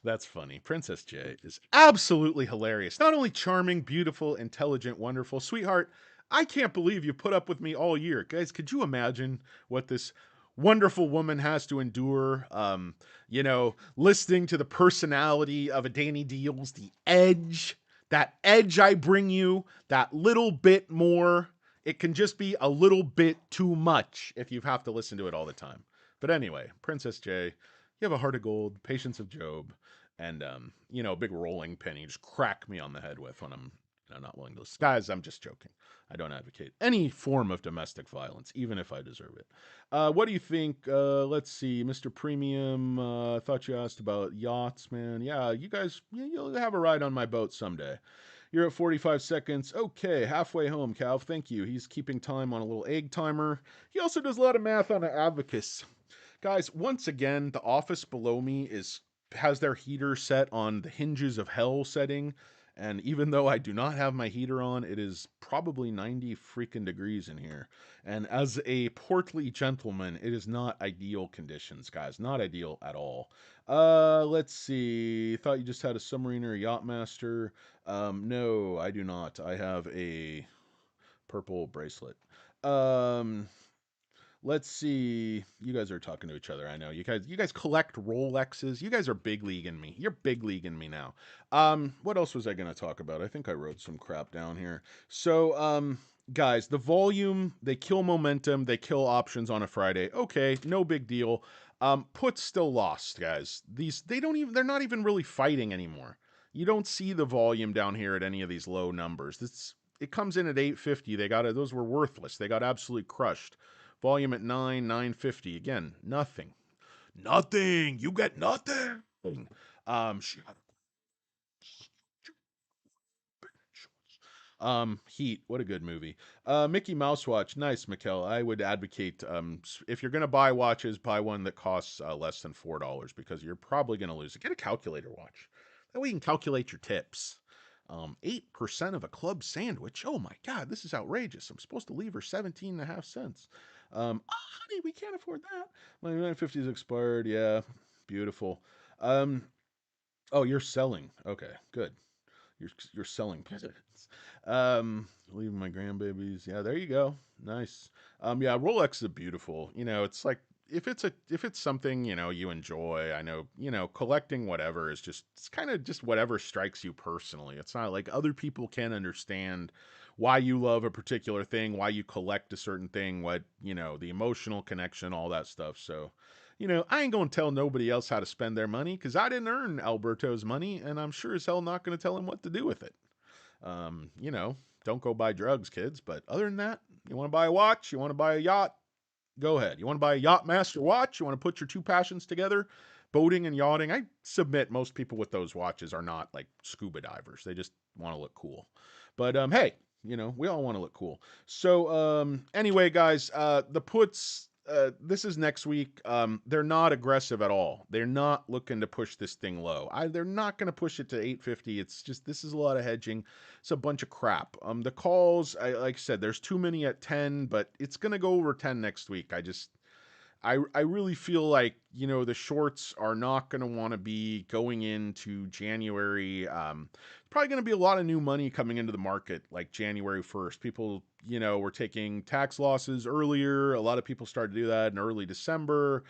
That's funny. Princess J is absolutely hilarious. Not only charming, beautiful, intelligent, wonderful, sweetheart. I can't believe you put up with me all year. Guys, could you imagine what this wonderful woman has to endure? Listening to the personality of a Danny Deals, the edge, that edge I bring you, that little bit more. It can just be a little bit too much if you have to listen to it all the time. But anyway, Princess J, you have a heart of gold, patience of Job, and a big rolling pin you just crack me on the head with when I'm not willing to listen. Guys, I'm just joking. I don't advocate any form of domestic violence, even if I deserve it. What do you think? Let's see, Mr. Premium. I thought you asked about yachts, man. Yeah, you guys, you'll have a ride on my boat someday. You're at 45 seconds. Okay, halfway home, Calv. Thank you. He's keeping time on a little egg timer. He also does a lot of math on an abacus. Guys, once again, the office below me has their heater set on the hinges of hell setting, and even though I do not have my heater on, it is probably 90 freaking degrees in here. And as a portly gentleman, it is not ideal conditions, guys. Not ideal at all. Let's see. Thought you just had a submariner, a yachtmaster. No, I do not. I have a purple bracelet. Um, Let's see. You guys are talking to each other. I know. You guys collect Rolexes. You guys are big league in me. You're big league in me now. What else was I going to talk about? I think I wrote some crap down here. So, guys, the volume, they kill momentum, they kill options on a Friday. Okay, no big deal. Puts still lost, guys. They're not even really fighting anymore. You don't see the volume down here at any of these low numbers. It comes in at 850. Those were worthless. They got absolutely crushed. Volume at 950. Again, nothing. Nothing. You get nothing. She had Heat, what a good movie. Mickey Mouse watch, nice, Mikkel. I would advocate if you're gonna buy watches, buy one that costs less than $4 because you're probably gonna lose it. Get a calculator watch. That way you can calculate your tips. 8% of a club sandwich. Oh my God, this is outrageous. I'm supposed to leave her 17.5 cents. Honey, we can't afford that. My 950 is expired. Yeah, beautiful. Um, oh, you're selling. Okay, good. You're selling pigeons. Leaving my grandbabies. Yeah, there you go. Nice. Yeah, Rolex is beautiful. It's like if it's something you enjoy. I know collecting whatever is just it's kind of just whatever strikes you personally. It's not like other people can understand why you love a particular thing, why you collect a certain thing, what the emotional connection, all that stuff. So I ain't gonna tell nobody else how to spend their money because I didn't earn Alberto's money, and I'm sure as hell not gonna tell him what to do with it. Um, you know, don't go buy drugs, kids. But other than that, you want to buy a watch, you want to buy a yacht, go ahead. You want to buy a Yacht Master watch, you want to put your two passions together, boating and yachting. I submit most people with those watches are not like scuba divers. They just want to look cool. But hey, we all want to look cool. So anyway, guys, the puts this is next week. They're not aggressive at all. They're not looking to push this thing low. They're not going to push it to 850. It's just this is a lot of hedging. It's a bunch of crap. The calls, like I said, there's too many at 10, but it's going to go over 10 next week. I really feel like the shorts are not going to want to be going into January. Probably going to be a lot of new money coming into the market like January 1st. People were taking tax losses earlier. A lot of people started to do that in early December.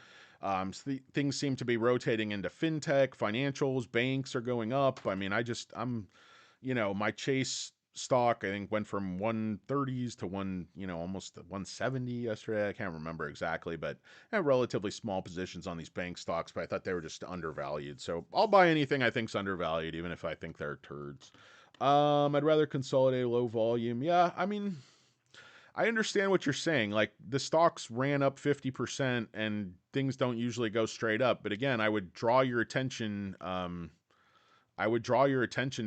Things seem to be rotating into fintech, financials, banks are going up. I mean, my Chase stock I think went from 130s to almost 170 yesterday. I can't remember exactly, but I had relatively small positions on these bank stocks, but I thought they were just undervalued. So I'll buy anything I think's undervalued, even if I think they're turds. I'd rather consolidate low volume. Yeah, I mean, I understand what you're saying. Like the stocks ran up 50% and things don't usually go straight up. But again, I would draw your attention to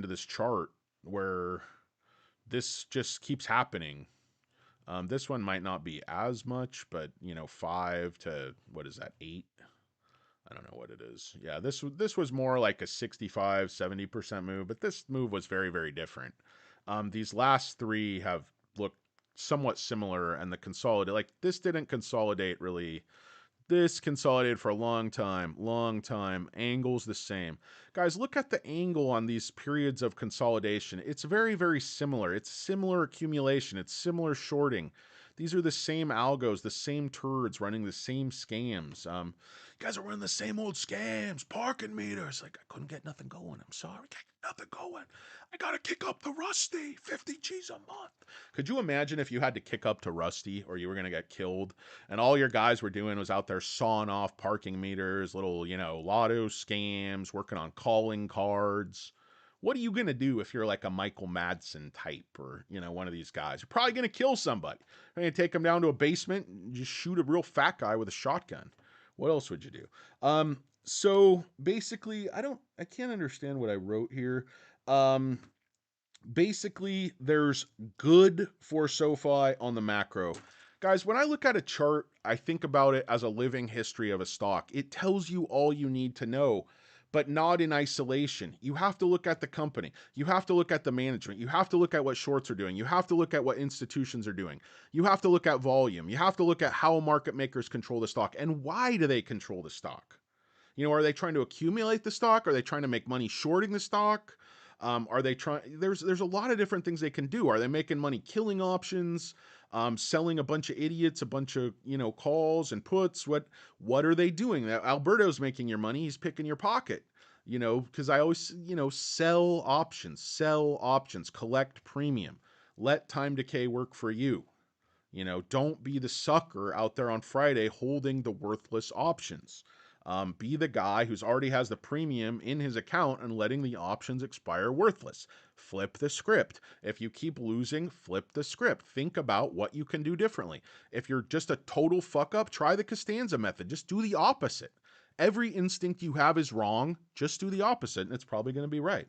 this chart where this just keeps happening. This one might not be as much, but 5 to what is that, 8? I don't know what it is. Yeah, this was more like a 65-70% move, but this move was very, very different. These last three have looked somewhat similar, and the consolidate like this didn't consolidate really. This consolidated for a long time, long time. Angle's the same. Guys, look at the angle on these periods of consolidation. It's very, very similar. It's similar accumulation. It's similar shorting. These are the same algos, the same turds running the same scams. You guys are running the same old scams, parking meters. Like, I couldn't get nothing going. I'm sorry. Can't get nothing going. I got to kick up to Rusty. 50 G's a month. Could you imagine if you had to kick up to Rusty or you were going to get killed and all your guys were doing was out there sawing off parking meters, little, lotto scams, working on calling cards? What are you going to do if you're like a Michael Madsen type or, one of these guys? You're probably going to kill somebody. You're going to take them down to a basement and just shoot a real fat guy with a shotgun. What else would you do? So basically, I can't understand what I wrote here. Um, Basically, there's good for SoFi on the macro. Guys, when I look at a chart, I think about it as a living history of a stock. It tells you all you need to know, but not in isolation. You have to look at the company. You have to look at the management. You have to look at what shorts are doing. You have to look at what institutions are doing. You have to look at volume. You have to look at how market makers control the stock and why do they control the stock. Are they trying to accumulate the stock? Are they trying to make money shorting the stock? Are they trying? There's a lot of different things they can do. Are they making money killing options? Selling a bunch of idiots, a bunch of calls and puts. What are they doing? Alberto's making your money. He's picking your pocket. Because I always sell options, collect premium, let time decay work for you. Don't be the sucker out there on Friday holding the worthless options. Be the guy who's already has the premium in his account and letting the options expire worthless. Flip the script. If you keep losing, flip the script. Think about what you can do differently. If you're just a total fuck up, try the Costanza method. Just do the opposite. every instinct you have is wrong, just do the opposite and it's probably going to be right.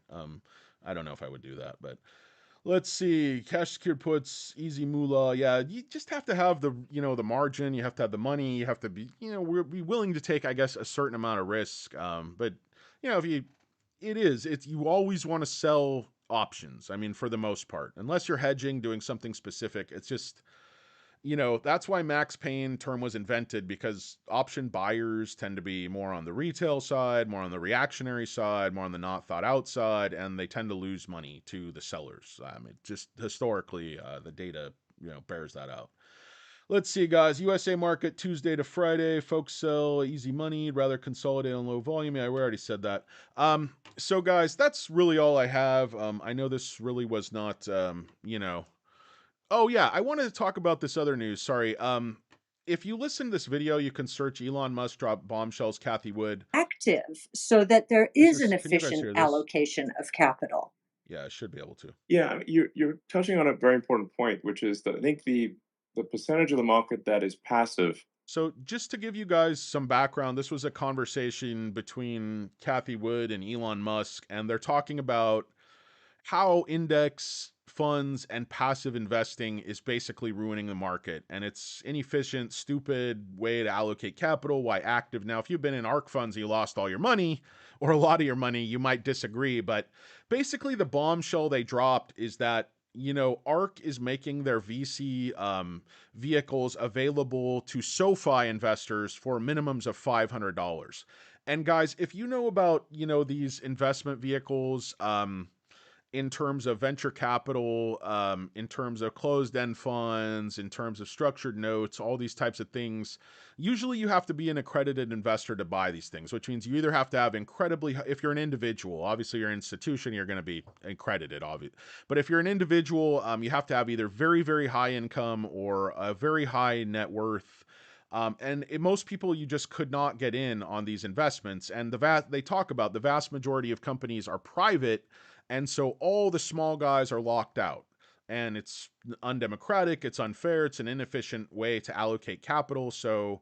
I don't know if I would do that, but let's see. Cash secured puts, easy moolah. Yeah, you just have to have the, the margin. You have to have the money. You have to be, be willing to take, I guess, a certain amount of risk. But if it's you always want to sell options. I mean, for the most part, unless you're hedging, doing something specific, it's just, that's why Max Payne term was invented, because option buyers tend to be more on the retail side, more on the reactionary side, more on the not thought out side, and they tend to lose money to the sellers. I mean, just historically, the data, bears that out. Let's see, guys. USA market Tuesday to Friday. Folks sell easy money, rather consolidate on low volume. Yeah, we already said that. So, guys, that's really all I have. I know this really was not, Oh yeah, I wanted to talk about this other news. Sorry. If you listen to this video, you can search Elon Musk drop bombshells Kathy Wood. Active so that there Is is an this? Can you guys efficient hear this? allocation of capital. Yeah, I should be able to. Yeah, you're touching on a very important point, which is that I think the percentage of the market that is passive. So, just to give you guys some background, this was a conversation between Kathy Wood and Elon Musk, and they're talking about how index funds and passive investing is basically ruining the market, and it's inefficient, stupid way to allocate capital. Why active? Now, if you've been in ARK funds, you lost all your money or a lot of your money, you might disagree, but basically the bombshell they dropped is that ARK is making their VC vehicles available to SoFi investors for minimums of $500. And guys, if you know about these investment vehicles, in terms of venture capital, in terms of closed end funds, in terms of structured notes, all these types of things. Usually you have to be an accredited investor to buy these things, which means you either have to have if you're an individual, obviously you're an institution, you're going to be accredited, obviously. But if you're an individual, you have to have either very, very high income or a very high net worth. Most people, you just could not get in on these investments. And they talk about the vast majority of companies are private, and so all the small guys are locked out. And it's undemocratic, it's unfair, it's an inefficient way to allocate capital. So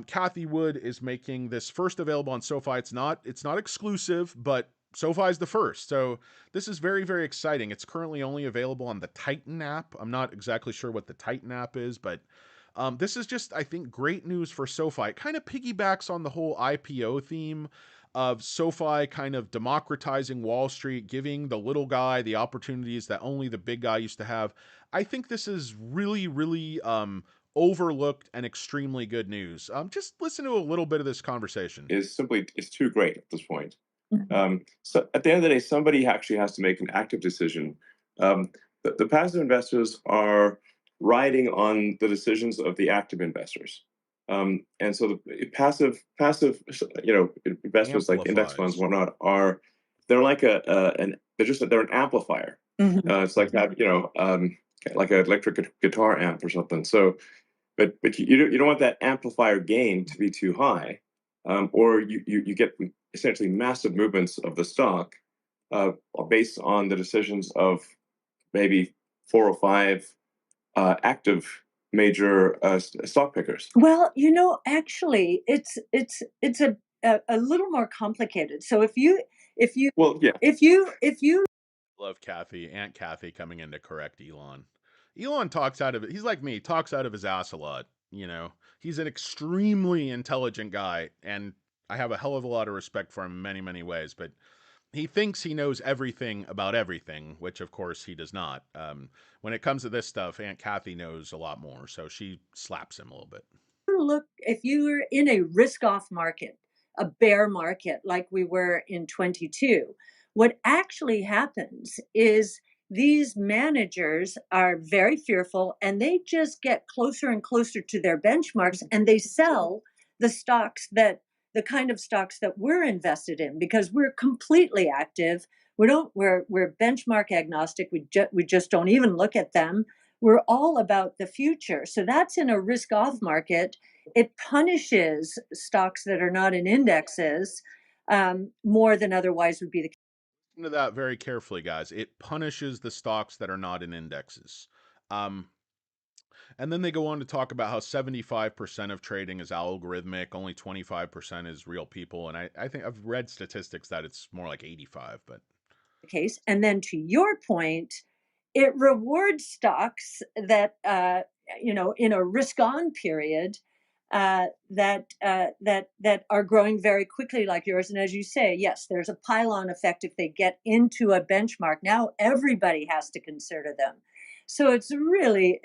Kathy Wood is making this first available on SoFi. It's not exclusive, but SoFi is the first. So this is very, very exciting. It's currently only available on the Titan app. I'm not exactly sure what the Titan app is, but this is just, I think, great news for SoFi. It kind of piggybacks on the whole IPO theme of SoFi kind of democratizing Wall Street, giving the little guy the opportunities that only the big guy used to have. I think this is really, really overlooked and extremely good news. Just listen to a little bit of this conversation. Is too great at this point. So at the end of the day, somebody actually has to make an active decision. The passive investors are riding on the decisions of the active investors. And so the passive, investments like index funds, Amplifies. whatnot, they're like they're an amplifier. It's like that, like an electric guitar amp or something. So, but you don't want that amplifier gain to be too high, or you get essentially massive movements of the stock based on the decisions of maybe 4 or 5 active major stock pickers. Well, actually, it's a little more complicated. So if you Well, yeah, if you Love Kathy, Aunt Kathy coming in to correct Elon. Elon talks out of it. He's like me, talks out of his ass a lot. He's an extremely intelligent guy, and I have a hell of a lot of respect for him in many, many ways. But he thinks he knows everything about everything, which of course he does not. When it comes to this stuff, Aunt Kathy knows a lot more, so she slaps him a little bit. look, if you're in a risk off market, a bear market like we were in 22, what actually happens is these managers are very fearful and they just get closer and closer to their benchmarks and they sell the stocks the kind of stocks that we're invested in because we're completely active. We're benchmark agnostic. We just don't even look at them. We're all about the future. So that's in a risk off market. It punishes stocks that are not in indexes more than otherwise would be the case. Listen to that very carefully, guys. It punishes the stocks that are not in indexes. Um, And then they go on to talk about how 75% of trading is algorithmic, only 25% is real people. And I think I've read statistics that it's more like 85, but case. And then to your point, it rewards stocks that in a risk-on period that are growing very quickly, like yours. And as you say, yes, there's a pylon effect if they get into a benchmark. Now everybody has to consider them. So it's a really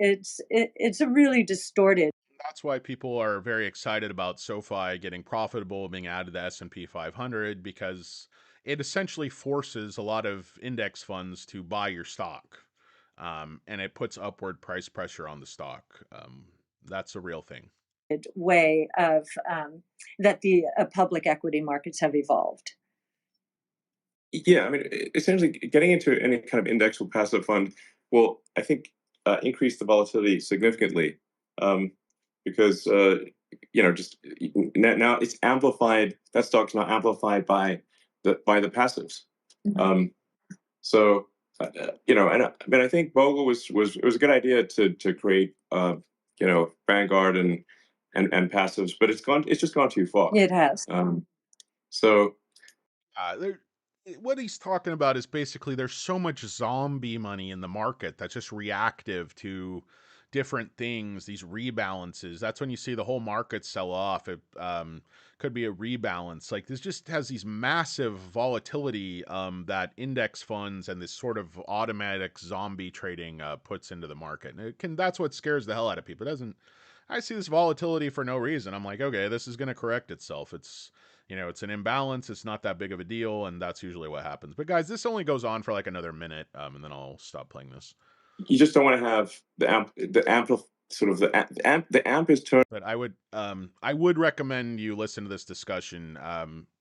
distorted. that's why people are very excited about SoFi getting profitable, being added to the S&P 500, because it essentially forces a lot of index funds to buy your stock, and it puts upward price pressure on the stock. That's a real thing. Way of that the public equity markets have evolved. Yeah, I mean, essentially, getting into any kind of index or passive fund will, I think, increase the volatility significantly, because just now it's amplified. That stock's now amplified by the passives. Mhm. So and I think Bogle was it was a good idea to create Vanguard and passives, but it's just gone too far. It has. So There, what he's talking about is basically there's so much zombie money in the market that's just reactive to different things, these rebalances. That's when you see the whole market sell off. It could be a rebalance. Like this just has these massive volatility that index funds and this sort of automatic zombie trading puts into the market. And that's what scares the hell out of people. It doesn't. I see this volatility for no reason. I'm like, okay, this is going to correct itself. It's an imbalance. It's not that big of a deal, and that's usually what happens. But guys, this only goes on for like another minute, and then I'll stop playing this. you just don't want to have the amp is turned. But I would recommend you listen to this discussion.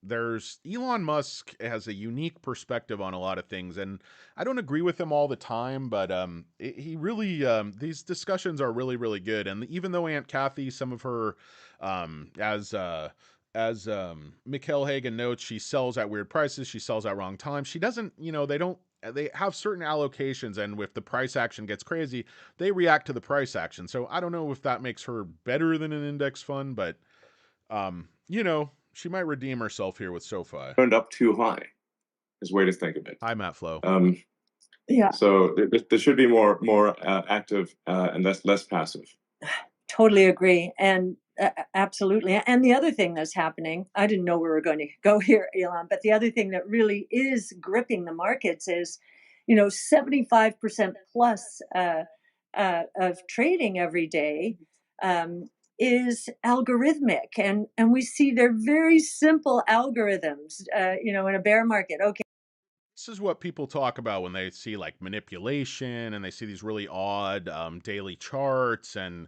There's Elon Musk has a unique perspective on a lot of things, and I don't agree with him all the time, but he really these discussions are really really good. And even though Aunt Kathy, some of her as Mikkel Hagen notes, she sells at weird prices. She sells at wrong times. She doesn't, they have certain allocations, and if the price action gets crazy, they react to the price action. So I don't know if that makes her better than an index fund, but she might redeem herself here with SoFi. Turned up too high is a way to think of it. Hi, Matt Flo. Yeah. So there should be more active and less passive. Totally agree. And absolutely. And the other thing that's happening, I didn't know we were going to go here, Elon, but the other thing that really is gripping the markets is, 75% plus of trading every day is algorithmic. And we see they're very simple algorithms, in a bear market. Okay. This is what people talk about when they see like manipulation and they see these really odd daily charts and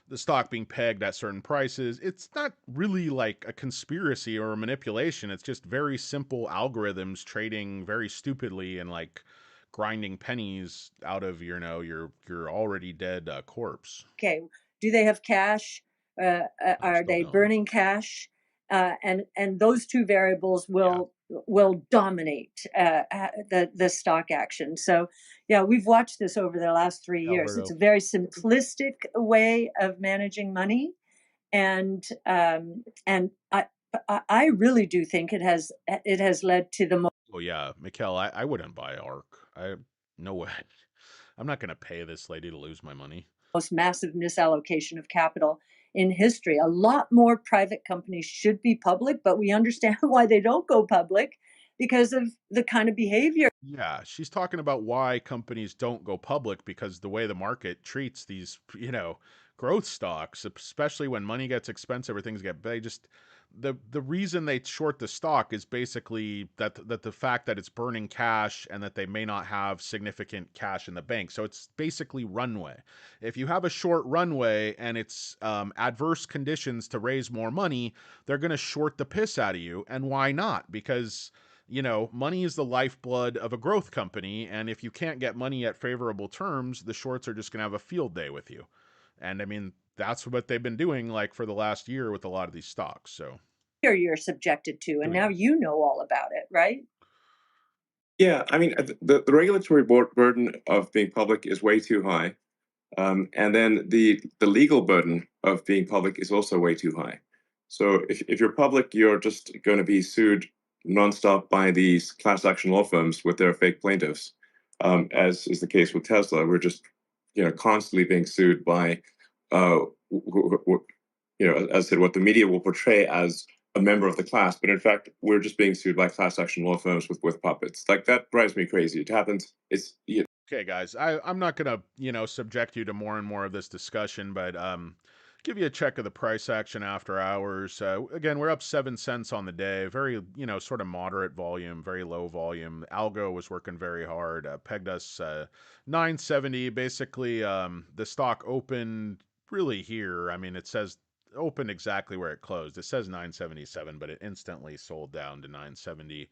the stock being pegged at certain prices. It's not really like a conspiracy or a manipulation. It's just very simple algorithms trading very stupidly and like grinding pennies out of your already dead corpse. Okay, do they have cash? I'm Are still they going. burning cash? And those two variables Yeah. will dominate the stock action. So, yeah, we've watched this over the last 3 years. It's Alberto. a very simplistic way of managing money, and I really do think it has led to the Oh yeah, Mikkel, I wouldn't buy ARK. No way. I'm not gonna pay this lady to lose my money. most massive misallocation of capital in history. A lot more private companies should be public, but we understand why they don't go public because of the kind of behavior. Yeah, she's talking about why companies don't go public because the way the market treats these, growth stocks, especially when money gets expensive or things get they just the reason they short the stock is basically that the fact that it's burning cash and that they may not have significant cash in the bank. So it's basically runway. If you have a short runway and it's adverse conditions to raise more money, they're going to short the piss out of you. And why not? Because money is the lifeblood of a growth company. And if you can't get money at favorable terms, the shorts are just going to have a field day with you. And I mean, that's what they've been doing like for the last year with a lot of these stocks. So You're subjected to, and doing now this. you know all about it, right? Yeah, I mean the regulatory burden of being public is way too high. And then the legal burden of being public is also way too high. So if you're public, you're just going to be sued nonstop by these class action law firms with their fake plaintiffs, as is the case with Tesla. We're just constantly being sued by as I said, what the media will portray as a member of the class, but in fact, we're just being sued by class action law firms with puppets. Like that drives me crazy. It happens. It's Okay, guys, I'm not gonna, subject you to more and more of this discussion, but give you a check of the price action after hours. Again, we're up 7 cents on the day. Very, sort of moderate volume, very low volume. Algo was working very hard. Pegged us 970. Basically, the stock opened really here. I mean, it says opened exactly where it closed. It says 977, but it instantly sold down to 970.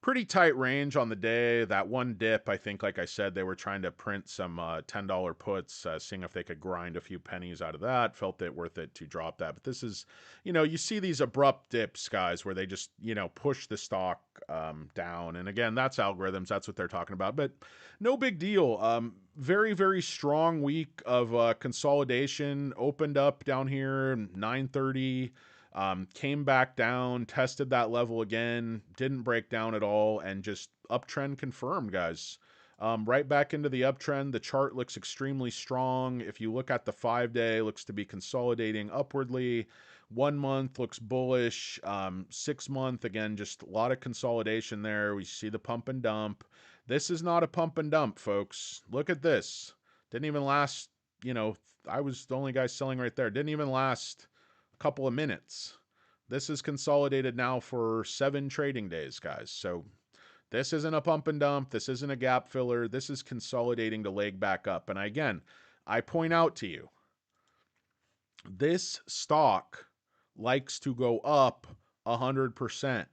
Pretty tight range on the day. That one dip, I think, like I said, they were trying to print some $10 puts, seeing if they could grind a few pennies out of that. Felt it worth it to drop that. But this is, you see these abrupt dips, guys, where they just, push the stock down. And again, that's algorithms. That's what they're talking about. But no big deal. Very, very strong week of consolidation. Opened up down here 930. Came back down, tested that level again, didn't break down at all, and just uptrend confirmed, guys. Right back into the uptrend. The chart looks extremely strong. If you look at the 5-day, looks to be consolidating upwardly. 1 month looks bullish. 6 month, again, just a lot of consolidation there. We see the pump and dump. This is not a pump and dump, folks. Look at this. Didn't even last, I was the only guy selling right there. Didn't even last couple of minutes. This is consolidated now for 7 trading days, guys. So this isn't a pump and dump. This isn't a gap filler. This is consolidating to leg back up. And again, I point out to you, this stock likes to go up 100%.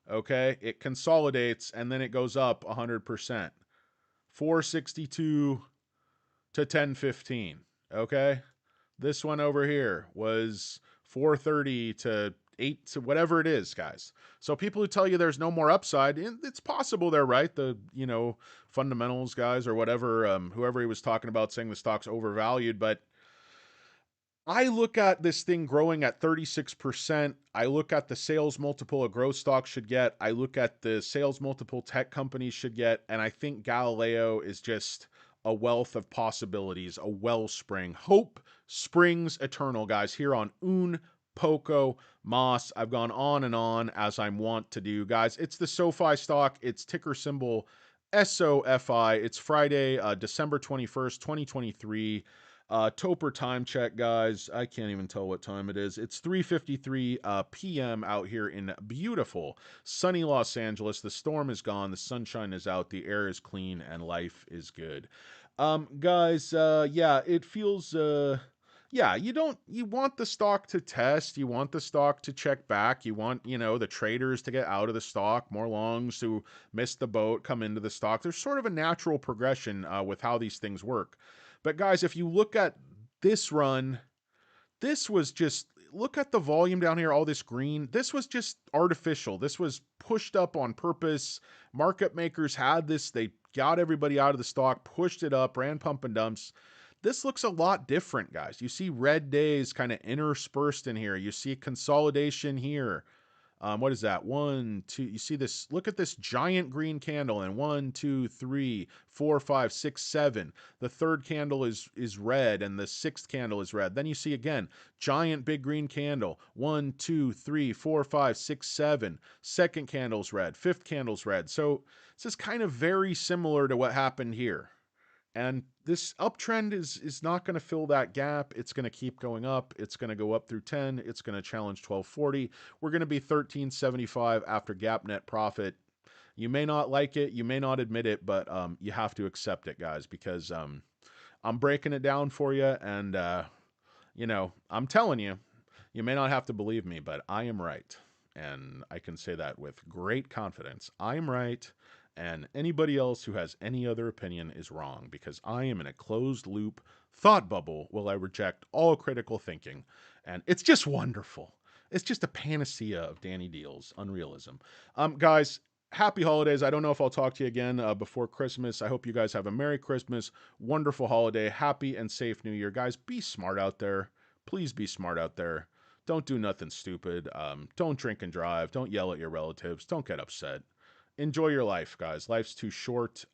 Okay? It consolidates and then it goes up 100%. 462 to 1015. Okay? This one over here was 430 to 8 to whatever it is, guys. So people who tell you there's no more upside, it's possible they're right. The, fundamentals guys or whatever, whoever he was talking about saying the stock's overvalued, but I look at this thing growing at 36%. I look at the sales multiple a growth stock should get. I look at the sales multiple tech companies should get. And I think Galileo is just a wealth of possibilities, a wellspring. Hope springs eternal, guys, here on Un Poco Mas. I've gone on and on as I'm wont to do, guys. It's the SoFi stock. It's ticker symbol SOFI. It's Friday, December 21st, 2023. Toper time check, guys. I can't even tell what time it is. It's 3:53 p.m. out here in beautiful sunny Los Angeles. The storm is gone. The sunshine is out. The air is clean, and life is good. Guys, yeah, it feels. Yeah, you want the stock to test. You want the stock to check back. You want, the traders to get out of the stock. More longs who missed the boat come into the stock. There's sort of a natural progression with how these things work. But guys, if you look at this run, this was just, look at the volume down here, all this green. This was just artificial. This was pushed up on purpose. Market makers had this. They got everybody out of the stock, pushed it up, ran pump and dumps. This looks a lot different, guys. You see red days kind of interspersed in here. You see consolidation here. What is that? 1, 2. You see this? Look at this giant green candle. And 1, 2, 3, 4, 5, 6, 7. The third candle is red, and the sixth candle is red. Then you see again, giant big green candle. 1, 2, 3, 4, 5, 6, 7. Second candle's red. Fifth candle's red. So this is kind of very similar to what happened here. And this uptrend is not going to fill that gap. It's going to keep going up. It's going to go up through 10. It's going to challenge 1240. We're going to be 1375 after gap net profit. You may not like it. You may not admit it, but you have to accept it, guys, because I'm breaking it down for you. And, I'm telling you, you may not have to believe me, but I am right. And I can say that with great confidence. I am right. And anybody else who has any other opinion is wrong, because I am in a closed loop thought bubble while I reject all critical thinking. And it's just wonderful. It's just a panacea of Danny Deal's unrealism. Guys, happy holidays. I don't know if I'll talk to you again before Christmas. I hope you guys have a Merry Christmas, wonderful holiday, happy and safe New Year. Guys, be smart out there. Please be smart out there. Don't do nothing stupid. Don't drink and drive. Don't yell at your relatives. Don't get upset. Enjoy your life, guys. Life's too short.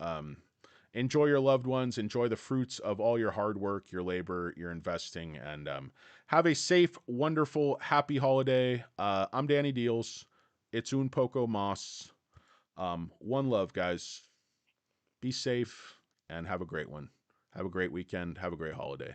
Enjoy your loved ones. Enjoy the fruits of all your hard work, your labor, your investing, and have a safe, wonderful, happy holiday. I'm Danny Deals. It's un poco mas. One love, guys. Be safe and have a great one. Have a great weekend. Have a great holiday.